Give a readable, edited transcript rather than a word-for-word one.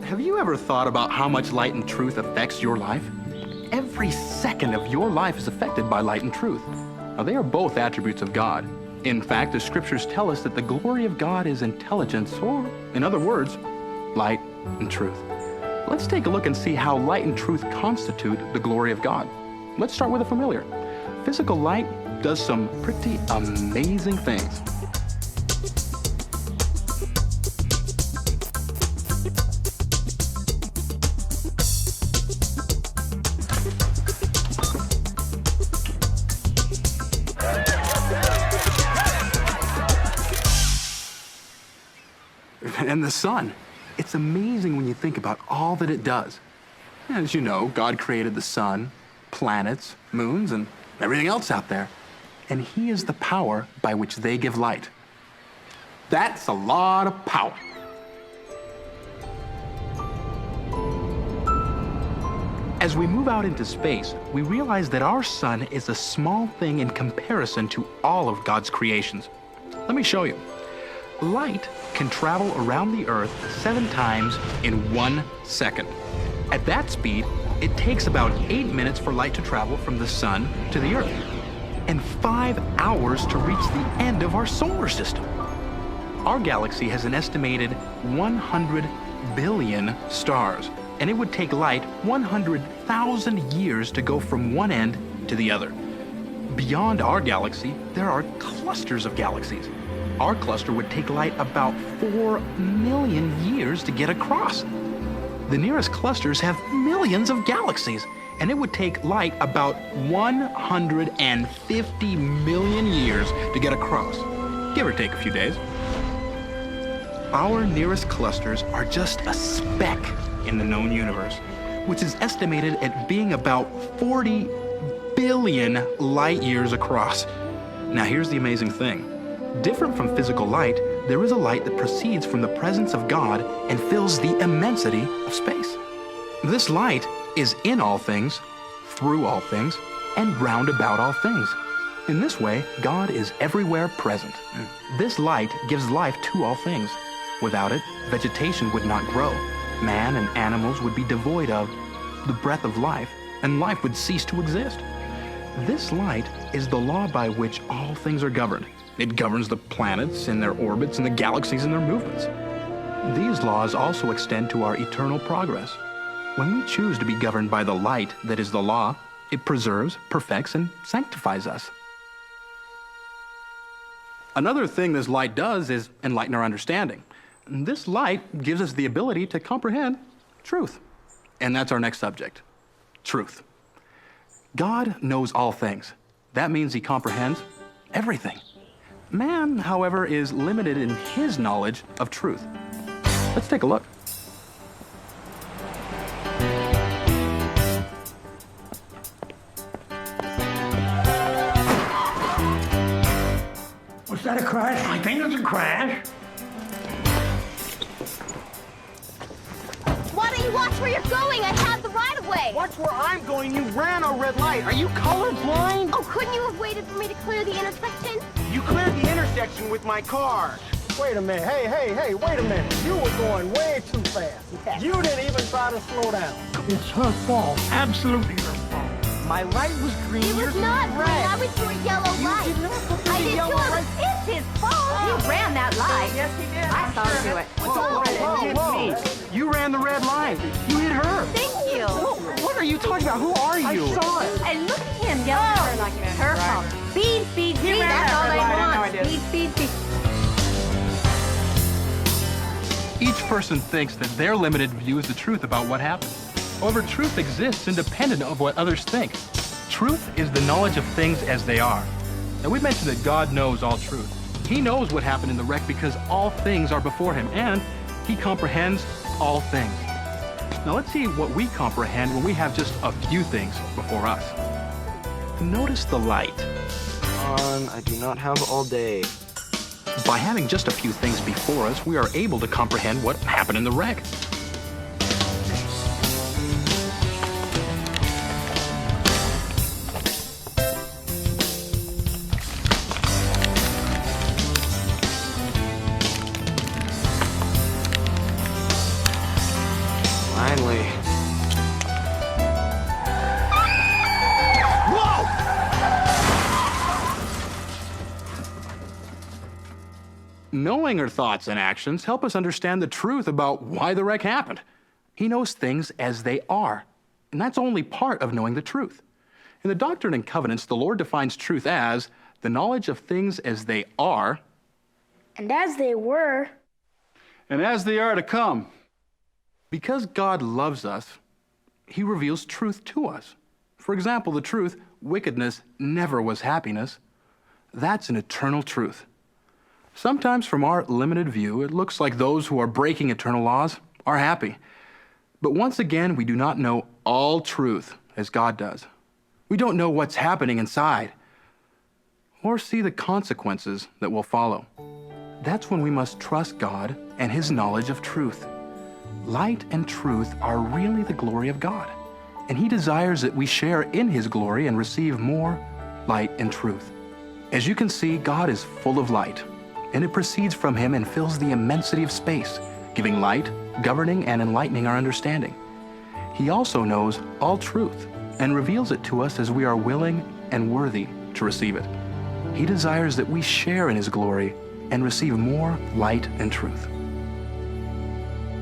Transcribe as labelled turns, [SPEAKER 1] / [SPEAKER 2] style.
[SPEAKER 1] Have you ever thought about how much light and truth affects your life? Every second of your life is affected by light and truth. Now, they are both attributes of God. In fact, the scriptures tell us that the glory of God is intelligence, or, in other words, light and truth. Let's take a look and see how light and truth constitute the glory of God. Let's start with a familiar. Physical light does some pretty amazing things. And the sun. It's amazing when you think about all that it does. As you know, God created the sun, planets, moons, and everything else out there. And He is the power by which they give light. That's a lot of power. As we move out into space, we realize that our sun is a small thing in comparison to all of God's creations. Let me show you. Light can travel around the Earth 7 times in 1 second. At that speed, it takes about 8 minutes for light to travel from the sun to the Earth, and 5 hours to reach the end of our solar system. Our galaxy has an estimated 100 billion stars, and it would take light 100,000 years to go from one end to the other. Beyond our galaxy, there are clusters of galaxies. Our cluster would take light about 4 million years to get across. The nearest clusters have millions of galaxies, and it would take light about 150 million years to get across, give or take a few days. Our nearest clusters are just a speck in the known universe, which is estimated at being about 40 billion light years across. Now here's the amazing thing. Different from physical light, there is a light that proceeds from the presence of God and fills the immensity of space. This light is in all things, through all things, and round about all things. In this way, God is everywhere present. This light gives life to all things. Without it, vegetation would not grow. Man and animals would be devoid of the breath of life, and life would cease to exist. This light is the law by which all things are governed. It governs the planets in their orbits and the galaxies in their movements. These laws also extend to our eternal progress. When we choose to be governed by the light that is the law, it preserves, perfects, and sanctifies us. Another thing this light does is enlighten our understanding. This light gives us the ability to comprehend truth. And that's our next subject, truth. God knows all things. That means He comprehends everything. Man, however, is limited in his knowledge of truth. Let's take a look.
[SPEAKER 2] Was that a crash? I think it's a crash.
[SPEAKER 3] Why don't you watch where you're going? I have the right of way.
[SPEAKER 4] Watch where I'm going. You ran a red light. Are you colorblind?
[SPEAKER 3] Oh, couldn't you have waited for me to clear the intersection?
[SPEAKER 4] You cleared the intersection with my car.
[SPEAKER 5] Wait a minute. Hey, wait a minute. You were going way too fast. You didn't even try to slow down.
[SPEAKER 2] It's her fault. Absolutely her fault.
[SPEAKER 4] My light was green.
[SPEAKER 3] It was not green. I was through a yellow light.
[SPEAKER 4] did not go through
[SPEAKER 3] I
[SPEAKER 4] the
[SPEAKER 3] did
[SPEAKER 4] yellow
[SPEAKER 3] too.
[SPEAKER 4] light.
[SPEAKER 3] It's his fault. He ran that light.
[SPEAKER 4] Yes, he did.
[SPEAKER 3] I saw him do it.
[SPEAKER 4] Whoa. You ran the red light. You hit her.
[SPEAKER 3] Thank you.
[SPEAKER 4] What are you talking about? Who are you?
[SPEAKER 5] I saw it.
[SPEAKER 3] And look at him yelling at her like it's her fault. Speed, speed, speed.
[SPEAKER 4] ran
[SPEAKER 3] That's
[SPEAKER 4] that
[SPEAKER 3] all
[SPEAKER 4] red
[SPEAKER 3] they
[SPEAKER 4] light. I know I
[SPEAKER 3] want.
[SPEAKER 4] did.
[SPEAKER 3] Speed, speed, speed.
[SPEAKER 1] Each person thinks that their limited view is the truth about what happened. However, truth exists independent of what others think. Truth is the knowledge of things as they are. Now, we mentioned that God knows all truth. He knows what happened in the wreck because all things are before Him, and He comprehends all things. Now, let's see what we comprehend when we have just a few things before us. Notice the light.
[SPEAKER 6] I do not have all day.
[SPEAKER 1] By having just a few things before us, we are able to comprehend what happened in the wreck.
[SPEAKER 6] Finally.
[SPEAKER 1] Knowing her thoughts and actions help us understand the truth about why the wreck happened. He knows things as they are, and that's only part of knowing the truth. In the Doctrine and Covenants, the Lord defines truth as the knowledge of things as they are,
[SPEAKER 3] And as they were,
[SPEAKER 1] and as they are to come. Because God loves us, He reveals truth to us. For example, the truth, wickedness never was happiness, that's an eternal truth. Sometimes from our limited view, it looks like those who are breaking eternal laws are happy. But once again, we do not know all truth as God does. We don't know what's happening inside or see the consequences that will follow. That's when we must trust God and His knowledge of truth. Light and truth are really the glory of God, and He desires that we share in His glory and receive more light and truth. As you can see, God is full of light, and it proceeds from Him and fills the immensity of space, giving light, governing, and enlightening our understanding. He also knows all truth and reveals it to us as we are willing and worthy to receive it. He desires that we share in His glory and receive more light and truth.